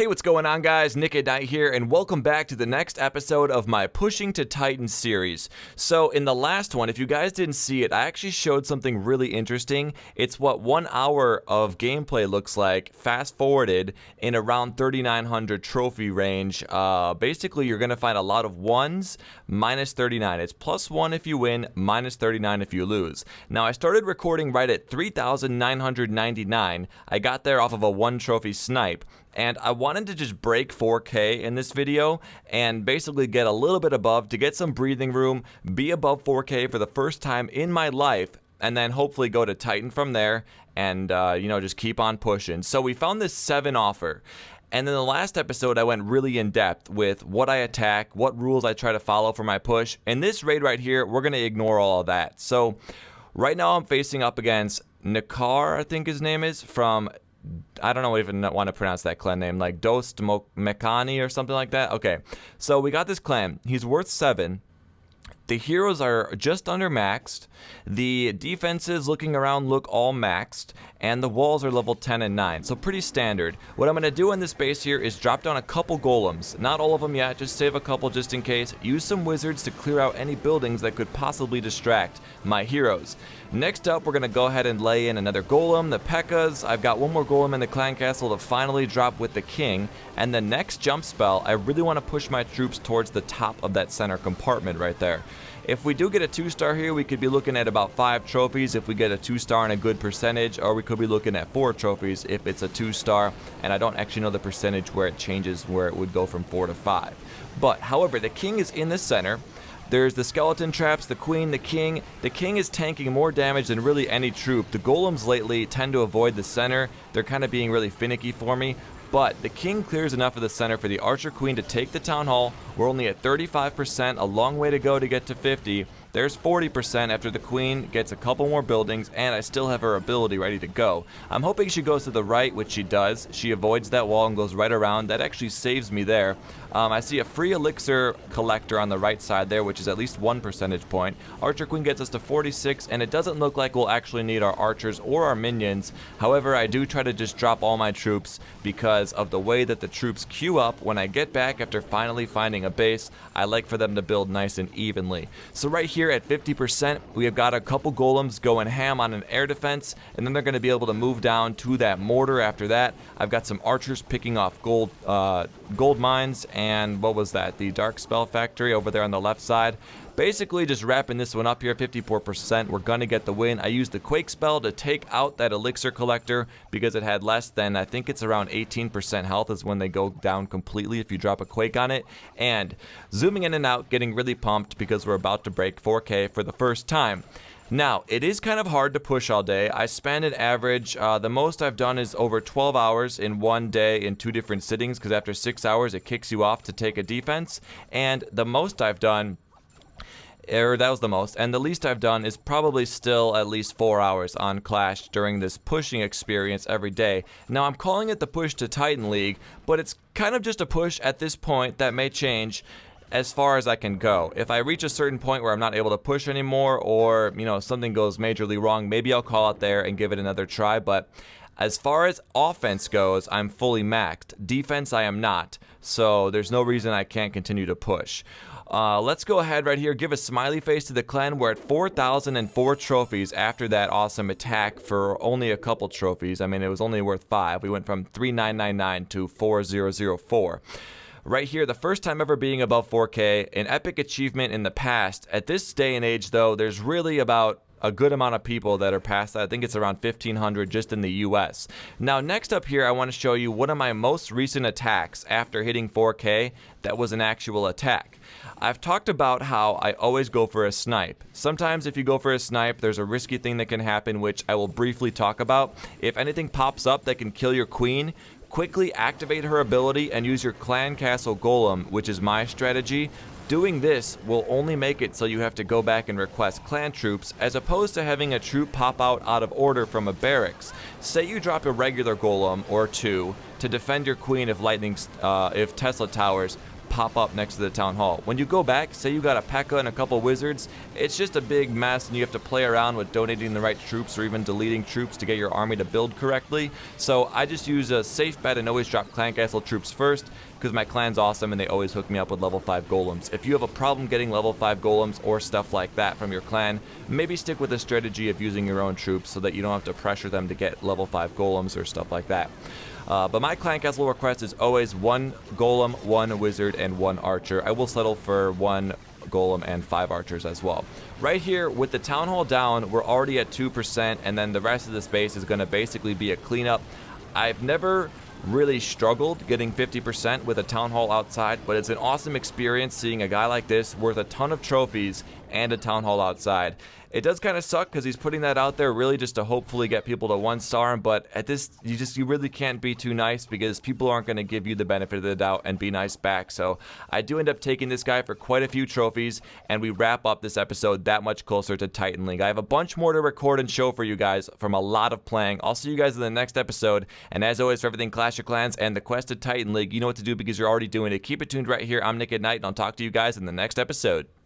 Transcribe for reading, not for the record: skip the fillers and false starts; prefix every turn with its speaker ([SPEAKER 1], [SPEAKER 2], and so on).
[SPEAKER 1] Hey, what's going on, guys? Nick at Night here, and welcome back to the next episode of my Pushing to Titan series. So, in the last one, if you guys didn't see it, I actually showed something really interesting. It's what 1 hour of gameplay looks like, fast forwarded, in around 3,900 trophy range. Basically, you're going to find a lot of ones, minus 39. It's plus 1 if you win, minus 39 if you lose. Now, I started recording right at 3,999. I got there off of a 1 trophy snipe. And I wanted to just break 4K in this video and basically get a little bit above to get some breathing room, be above 4K for the first time in my life, and then hopefully go to Titan from there and, just keep on pushing. So we found this 7 offer. And in the last episode, I went really in depth with what I attack, what rules I try to follow for my push. In this raid right here, we're going to ignore all of that. So right now I'm facing up against Nakar, I think his name is, from... I don't even want to pronounce that clan name, like Dost Mekani or something like that. Okay, so we got this clan. He's worth 7. The heroes are just under maxed. The defenses looking around look all maxed. And the walls are level 10 and 9, so pretty standard. What I'm going to do in this base here is drop down a couple golems. Not all of them yet, just save a couple just in case. Use some wizards to clear out any buildings that could possibly distract my heroes. Next up, we're going to go ahead and lay in another golem, the P.E.K.K.A.s. I've got one more golem in the clan castle to finally drop with the king. And the next jump spell, I really want to push my troops towards the top of that center compartment right there. If we do get a 2-star here, we could be looking at about 5 trophies if we get a 2-star and a good percentage, or we could be looking at 4 trophies if it's a 2-star, and I don't actually know the percentage where it changes, where it would go from 4 to 5. But, however, the king is in the center. There's the skeleton traps, the queen, the king. The king is tanking more damage than really any troop. The golems lately tend to avoid the center. They're kind of being really finicky for me. But the king clears enough of the center for the archer queen to take the town hall. We're only at 35%, a long way to go to get to 50. There's 40% after the queen gets a couple more buildings, and I still have her ability ready to go. I'm hoping she goes to the right, which she does. She avoids that wall and goes right around. That actually saves me there. I see a free elixir collector on the right side there, which is at least 1 percentage point. Archer queen gets us to 46, and it doesn't look like we'll actually need our archers or our minions. However, I do try to just drop all my troops because of the way that the troops queue up when I get back after finally finding a base. I like for them to build nice and evenly. So right here at 50%, we have got a couple golems going ham on an air defense, and then they're going to be able to move down to that mortar after that. I've got some archers picking off gold mines, and what was that? The dark spell factory over there on the left side. Basically just wrapping this one up here, 54%. We're going to get the win. I used the quake spell to take out that elixir collector because it had less than, I think it's around 18% health is when they go down completely if you drop a quake on it. And zooming in and out, getting really pumped because we're about to break 4K for the first time. Now, it is kind of hard to push all day. I spend an average, the most I've done is over 12 hours in one day in 2 different sittings, because after 6 hours it kicks you off to take a defense. And the most I've done, or that was the most, and the least I've done is probably still at least 4 hours on Clash during this pushing experience every day. Now, I'm calling it the push to Titan League, but it's kind of just a push at this point that may change as far as I can go. If I reach a certain point where I'm not able to push anymore, or something goes majorly wrong, maybe I'll call it there and give it another try. But as far as offense goes, I'm fully maxed. Defense, I am not, so there's no reason I can't continue to push. Let's go ahead right here, give a smiley face to the clan. We're at 4,004 trophies after that awesome attack for only a couple trophies. I mean, it was only worth 5. We went from 3,999 to 4,004. Right here, the first time ever being above 4K, an epic achievement in the past. At this day and age, though, there's really about a good amount of people that are past that. I think it's around 1,500 just in the US. Now, next up here, I want to show you one of my most recent attacks after hitting 4K that was an actual attack. I've talked about how I always go for a snipe. Sometimes if you go for a snipe, there's a risky thing that can happen, which I will briefly talk about. If anything pops up that can kill your queen, quickly activate her ability and use your clan castle golem, which is my strategy. Doing this will only make it so you have to go back and request clan troops, as opposed to having a troop pop out of order from a barracks. Say you drop a regular golem or 2 to defend your queen if Tesla towers. pop up next to the town hall. When you go back, say you got a P.E.K.K.A. and a couple wizards, it's just a big mess, and you have to play around with donating the right troops or even deleting troops to get your army to build correctly. So I just use a safe bet and always drop clan castle troops first, because my clan's awesome and they always hook me up with level 5 golems. If you have a problem getting level 5 golems or stuff like that from your clan, maybe stick with the strategy of using your own troops so that you don't have to pressure them to get level 5 golems or stuff like that. But my clan castle request is always 1 golem, 1 wizard, and 1 archer. I will settle for 1 golem and 5 archers as well. Right here, with the town hall down, we're already at 2%, and then the rest of the space is going to basically be a cleanup. I've never really struggled getting 50% with a town hall outside, but it's an awesome experience seeing a guy like this worth a ton of trophies and a town hall outside. It does kind of suck because he's putting that out there really just to hopefully get people to 1-star him, but at this, you really can't be too nice because people aren't going to give you the benefit of the doubt and be nice back. So I do end up taking this guy for quite a few trophies, and we wrap up this episode that much closer to Titan League. I have a bunch more to record and show for you guys from a lot of playing. I'll see you guys in the next episode, and as always, for everything Clash of Clans and the quest to Titan League, you know what to do because you're already doing it. Keep it tuned right here. I'm Nick at Night, and I'll talk to you guys in the next episode.